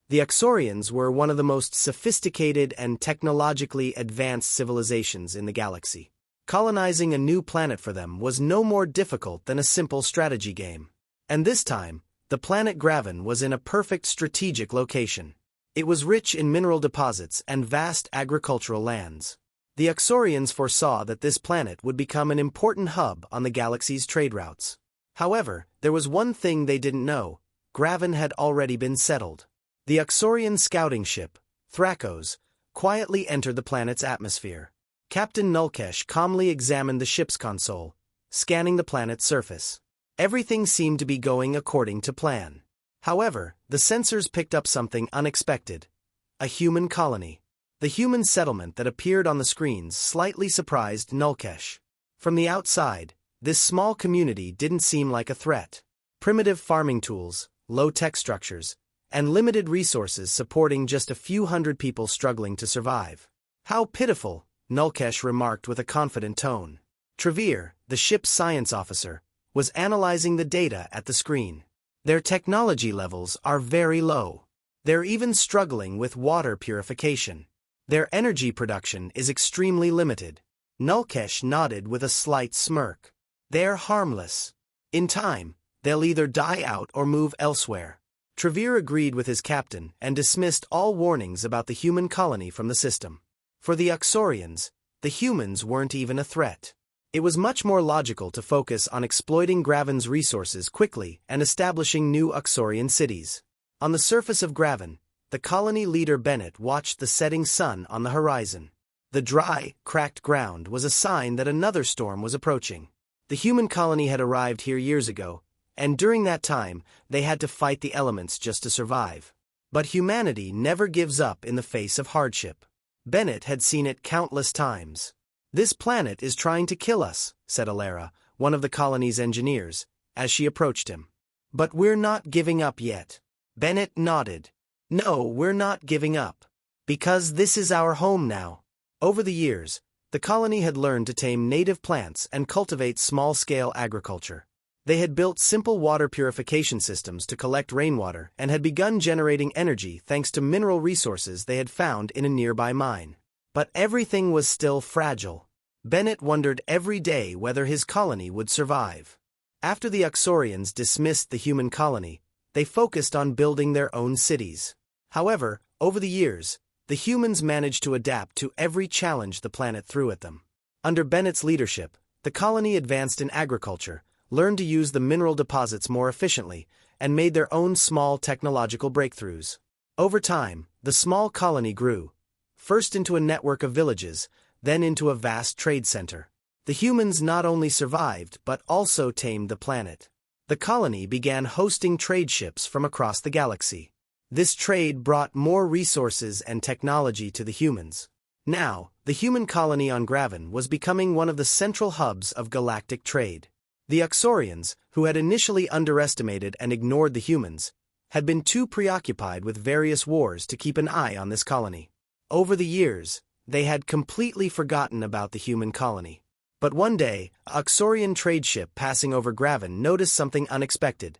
The Uxorians were one of the most sophisticated and technologically advanced civilizations in the galaxy. Colonizing a new planet for them was no more difficult than a simple strategy game. And this time, the planet Graven was in a perfect strategic location. It was rich in mineral deposits and vast agricultural lands. The Uxorians foresaw that this planet would become an important hub on the galaxy's trade routes. However, there was one thing they didn't know: Graven had already been settled. The Uxorian scouting ship, Thrakos, quietly entered the planet's atmosphere. Captain Nulkesh calmly examined the ship's console, scanning the planet's surface. Everything seemed to be going according to plan. However, the sensors picked up something unexpected: a human colony. The human settlement that appeared on the screens slightly surprised Nulkesh. From the outside, this small community didn't seem like a threat. Primitive farming tools, low-tech structures, and limited resources supporting just a few hundred people struggling to survive. "How pitiful," Nulkesh remarked with a confident tone. Trevere, the ship's science officer, was analyzing the data at the screen. "Their technology levels are very low. They're even struggling with water purification. Their energy production is extremely limited." Nulkesh nodded with a slight smirk. "They're harmless. In time, they'll either die out or move elsewhere." Trevere agreed with his captain and dismissed all warnings about the human colony from the system. For the Uxorians, the humans weren't even a threat. It was much more logical to focus on exploiting Graven's resources quickly and establishing new Uxorian cities. On the surface of Graven, the colony leader Bennett watched the setting sun on the horizon. The dry, cracked ground was a sign that another storm was approaching. The human colony had arrived here years ago, and during that time, they had to fight the elements just to survive. But humanity never gives up in the face of hardship. Bennett had seen it countless times. "This planet is trying to kill us," said Alara, one of the colony's engineers, as she approached him. "But we're not giving up yet." Bennett nodded. "No, we're not giving up. Because this is our home now." Over the years, the colony had learned to tame native plants and cultivate small-scale agriculture. They had built simple water purification systems to collect rainwater and had begun generating energy thanks to mineral resources they had found in a nearby mine. But everything was still fragile. Bennett wondered every day whether his colony would survive. After the Uxorians dismissed the human colony, they focused on building their own cities. However, over the years, the humans managed to adapt to every challenge the planet threw at them. Under Bennett's leadership, the colony advanced in agriculture, learned to use the mineral deposits more efficiently, and made their own small technological breakthroughs. Over time, the small colony grew, first into a network of villages, then into a vast trade center. The humans not only survived but also tamed the planet. The colony began hosting trade ships from across the galaxy. This trade brought more resources and technology to the humans. Now, the human colony on Graven was becoming one of the central hubs of galactic trade. The Uxorians, who had initially underestimated and ignored the humans, had been too preoccupied with various wars to keep an eye on this colony. Over the years, they had completely forgotten about the human colony. But one day, a Uxorian trade ship passing over Graven noticed something unexpected.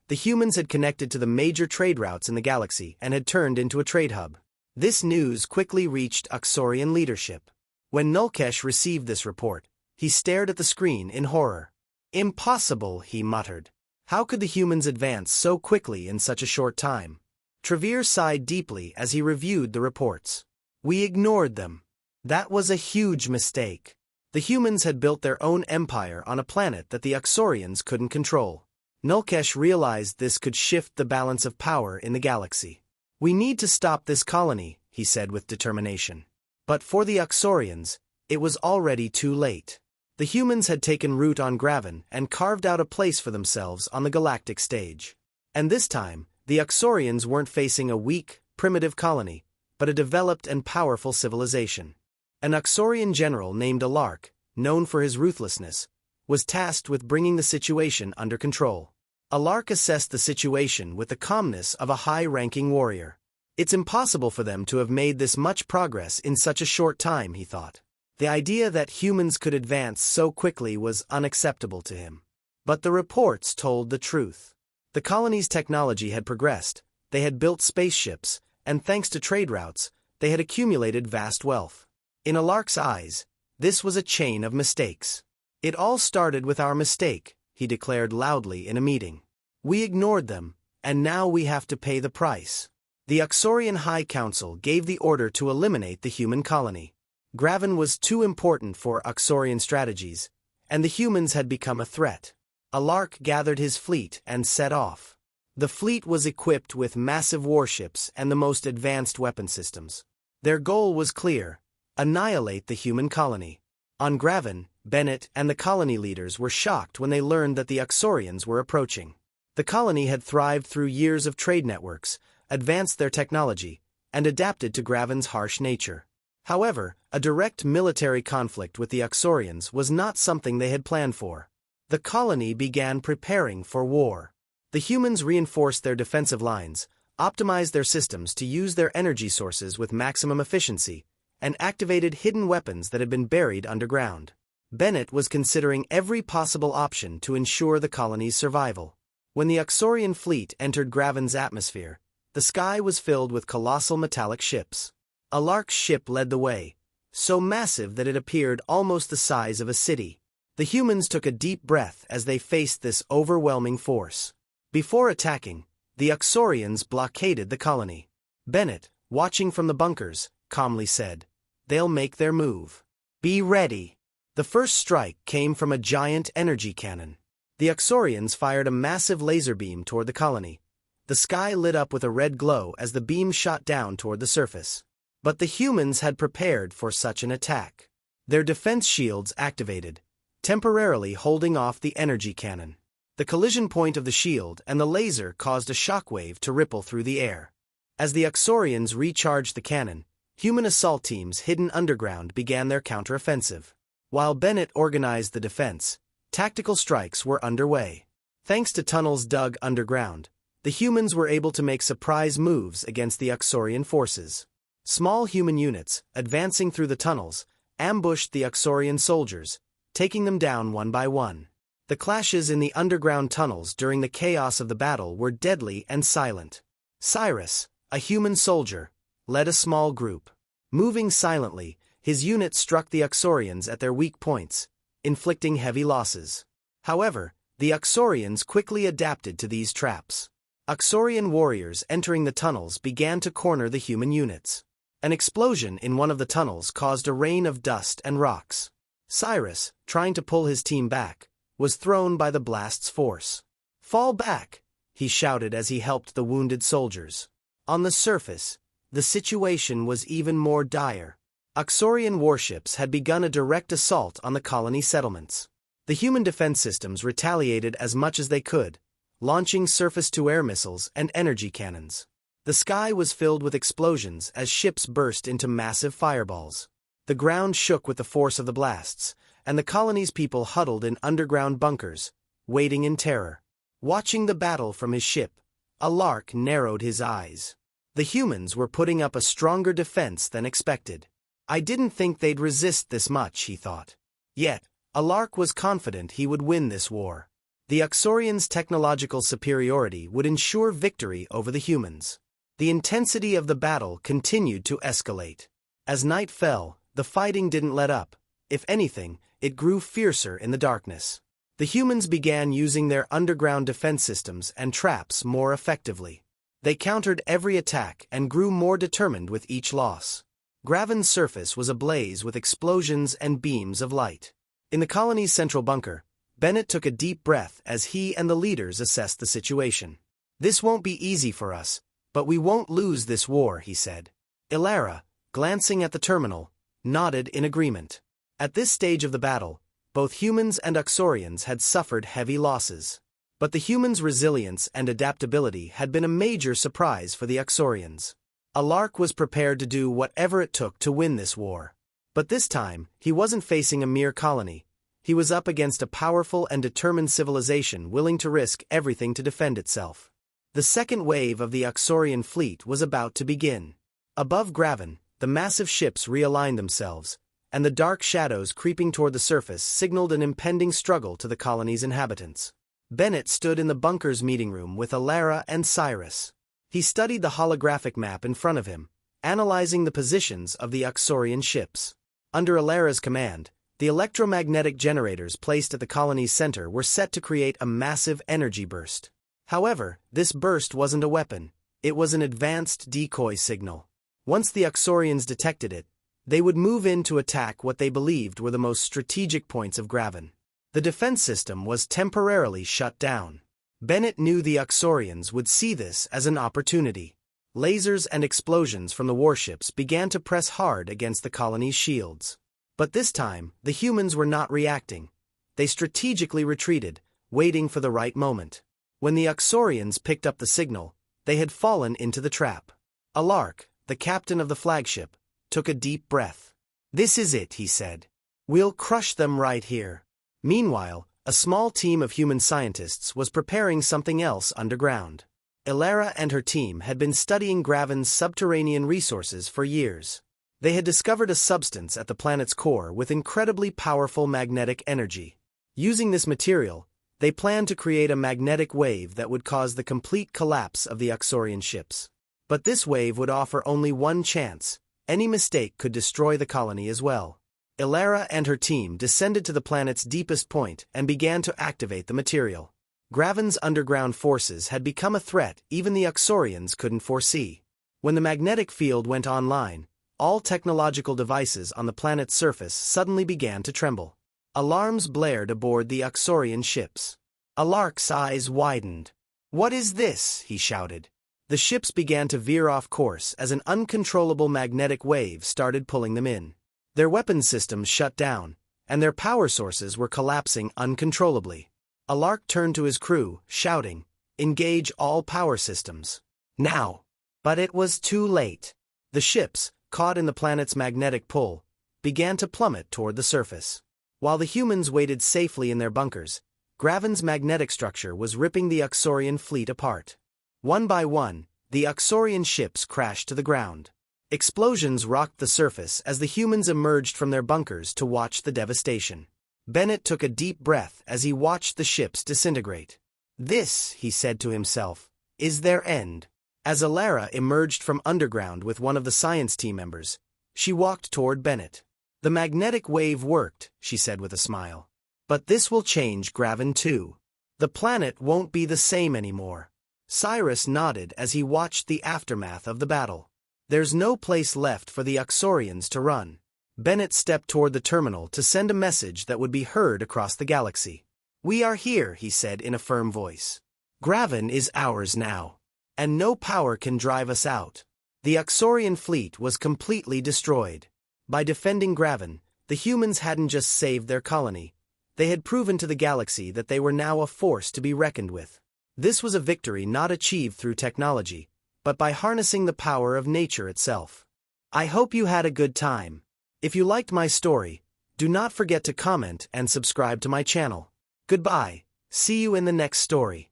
The humans had connected to the major trade routes in the galaxy and had turned into a trade hub. This news quickly reached Uxorian leadership. When Nulkesh received this report, he stared at the screen in horror. "Impossible," he muttered. "How could the humans advance so quickly in such a short time?" Trevere sighed deeply as he reviewed the reports. "We ignored them. That was a huge mistake. The humans had built their own empire on a planet that the Uxorians couldn't control." Nulkesh realized this could shift the balance of power in the galaxy. "We need to stop this colony," he said with determination. But for the Uxorians, it was already too late. The humans had taken root on Graven and carved out a place for themselves on the galactic stage. And this time, the Uxorians weren't facing a weak, primitive colony, but a developed and powerful civilization. An Uxorian general named Alark, known for his ruthlessness, was tasked with bringing the situation under control. Alark assessed the situation with the calmness of a high-ranking warrior. It's impossible for them to have made this much progress in such a short time, he thought. The idea that humans could advance so quickly was unacceptable to him. But the reports told the truth. The colony's technology had progressed, they They had built spaceships, and thanks to trade routes, they had accumulated vast wealth. In Alark's eyes, this was a chain of mistakes. "It all started with our mistake," he declared loudly in a meeting. "We ignored them, and now we have to pay the price." The Uxorian High Council gave the order to eliminate the human colony. Graven was too important for Uxorian strategies, and the humans had become a threat. Alark gathered his fleet and set off. The fleet was equipped with massive warships and the most advanced weapon systems. Their goal was clear: annihilate the human colony. On Graven, Bennett and the colony leaders were shocked when they learned that the Uxorians were approaching. The colony had thrived through years of trade networks, advanced their technology, and adapted to Graven's harsh nature. However, a direct military conflict with the Uxorians was not something they had planned for. The colony began preparing for war. The humans reinforced their defensive lines, optimized their systems to use their energy sources with maximum efficiency, and activated hidden weapons that had been buried underground. Bennett was considering every possible option to ensure the colony's survival. When the Uxorian fleet entered Graven's atmosphere, the sky was filled with colossal metallic ships. Alark's ship led the way, so massive that it appeared almost the size of a city. The humans took a deep breath as they faced this overwhelming force. Before attacking, the Uxorians blockaded the colony. Bennett, watching from the bunkers, calmly said, "They'll make their move. Be ready." The first strike came from a giant energy cannon. The Uxorians fired a massive laser beam toward the colony. The sky lit up with a red glow as the beam shot down toward the surface. But the humans had prepared for such an attack. Their defense shields activated, temporarily holding off the energy cannon. The collision point of the shield and the laser caused a shockwave to ripple through the air. As the Uxorians recharged the cannon, human assault teams hidden underground began their counteroffensive. While Bennett organized the defense, tactical strikes were underway. Thanks to tunnels dug underground, the humans were able to make surprise moves against the Uxorian forces. Small human units, advancing through the tunnels, ambushed the Uxorian soldiers, taking them down one by one. The clashes in the underground tunnels during the chaos of the battle were deadly and silent. Cyrus, a human soldier, led a small group. Moving silently, his unit struck the Uxorians at their weak points, inflicting heavy losses. However, the Uxorians quickly adapted to these traps. Uxorian warriors entering the tunnels began to corner the human units. An explosion in one of the tunnels caused a rain of dust and rocks. Cyrus, trying to pull his team back, was thrown by the blast's force. "Fall back!" he shouted as he helped the wounded soldiers. On the surface, the situation was even more dire. Uxorian warships had begun a direct assault on the colony settlements. The human defense systems retaliated as much as they could, launching surface-to-air missiles and energy cannons. The sky was filled with explosions as ships burst into massive fireballs. The ground shook with the force of the blasts, and the colony's people huddled in underground bunkers, waiting in terror. Watching the battle from his ship, Alark narrowed his eyes. The humans were putting up a stronger defense than expected. "I didn't think they'd resist this much," he thought. Yet, Alark was confident he would win this war. The Uxorians' technological superiority would ensure victory over the humans. The intensity of the battle continued to escalate. As night fell, the fighting didn't let up. If anything, it grew fiercer in the darkness. The humans began using their underground defense systems and traps more effectively. They countered every attack and grew more determined with each loss. Graven's surface was ablaze with explosions and beams of light. In the colony's central bunker, Bennett took a deep breath as he and the leaders assessed the situation. "This won't be easy for us, but we won't lose this war," he said. Ilara, glancing at the terminal, nodded in agreement. At this stage of the battle, both humans and Uxorians had suffered heavy losses. But the humans' resilience and adaptability had been a major surprise for the Uxorians. Alark was prepared to do whatever it took to win this war. But this time, he wasn't facing a mere colony. He was up against a powerful and determined civilization willing to risk everything to defend itself. The second wave of the Uxorian fleet was about to begin. Above Graven, the massive ships realigned themselves, and the dark shadows creeping toward the surface signaled an impending struggle to the colony's inhabitants. Bennett stood in the bunker's meeting room with Ilara and Cyrus. He studied the holographic map in front of him, analyzing the positions of the Uxorian ships. Under Alara's command, the electromagnetic generators placed at the colony's center were set to create a massive energy burst. However, this burst wasn't a weapon, it was an advanced decoy signal. Once the Uxorians detected it, they would move in to attack what they believed were the most strategic points of Graven. The defense system was temporarily shut down. Bennett knew the Uxorians would see this as an opportunity. Lasers and explosions from the warships began to press hard against the colony's shields. But this time, the humans were not reacting. They strategically retreated, waiting for the right moment. When the Uxorians picked up the signal, they had fallen into the trap. Alark, the captain of the flagship, took a deep breath. "This is it," he said. "We'll crush them right here." Meanwhile, a small team of human scientists was preparing something else underground. Alara and her team had been studying Graven's subterranean resources for years. They had discovered a substance at the planet's core with incredibly powerful magnetic energy. Using this material, they planned to create a magnetic wave that would cause the complete collapse of the Uxorian ships. But this wave would offer only one chance. Any mistake could destroy the colony as well. Alara and her team descended to the planet's deepest point and began to activate the material. Graven's underground forces had become a threat even the Uxorians couldn't foresee. When the magnetic field went online, all technological devices on the planet's surface suddenly began to tremble. Alarms blared aboard the Uxorian ships. Alark's eyes widened. "What is this?" he shouted. The ships began to veer off course as an uncontrollable magnetic wave started pulling them in. Their weapon systems shut down, and their power sources were collapsing uncontrollably. Alark turned to his crew, shouting, "Engage all power systems. Now!" But it was too late. The ships, caught in the planet's magnetic pull, began to plummet toward the surface. While the humans waited safely in their bunkers, Graven's magnetic structure was ripping the Uxorian fleet apart. One by one, the Uxorian ships crashed to the ground. Explosions rocked the surface as the humans emerged from their bunkers to watch the devastation. Bennett took a deep breath as he watched the ships disintegrate. "This," he said to himself, "is their end." As Alara emerged from underground with one of the science team members, she walked toward Bennett. "The magnetic wave worked," she said with a smile. "But this will change Graven too. The planet won't be the same anymore." Cyrus nodded as he watched the aftermath of the battle. "There's no place left for the Uxorians to run." Bennett stepped toward the terminal to send a message that would be heard across the galaxy. "We are here," he said in a firm voice. "Graven is ours now, and no power can drive us out." The Uxorian fleet was completely destroyed. By defending Graven, the humans hadn't just saved their colony. They had proven to the galaxy that they were now a force to be reckoned with. This was a victory not achieved through technology, but by harnessing the power of nature itself. I hope you had a good time. If you liked my story, do not forget to comment and subscribe to my channel. Goodbye, see you in the next story.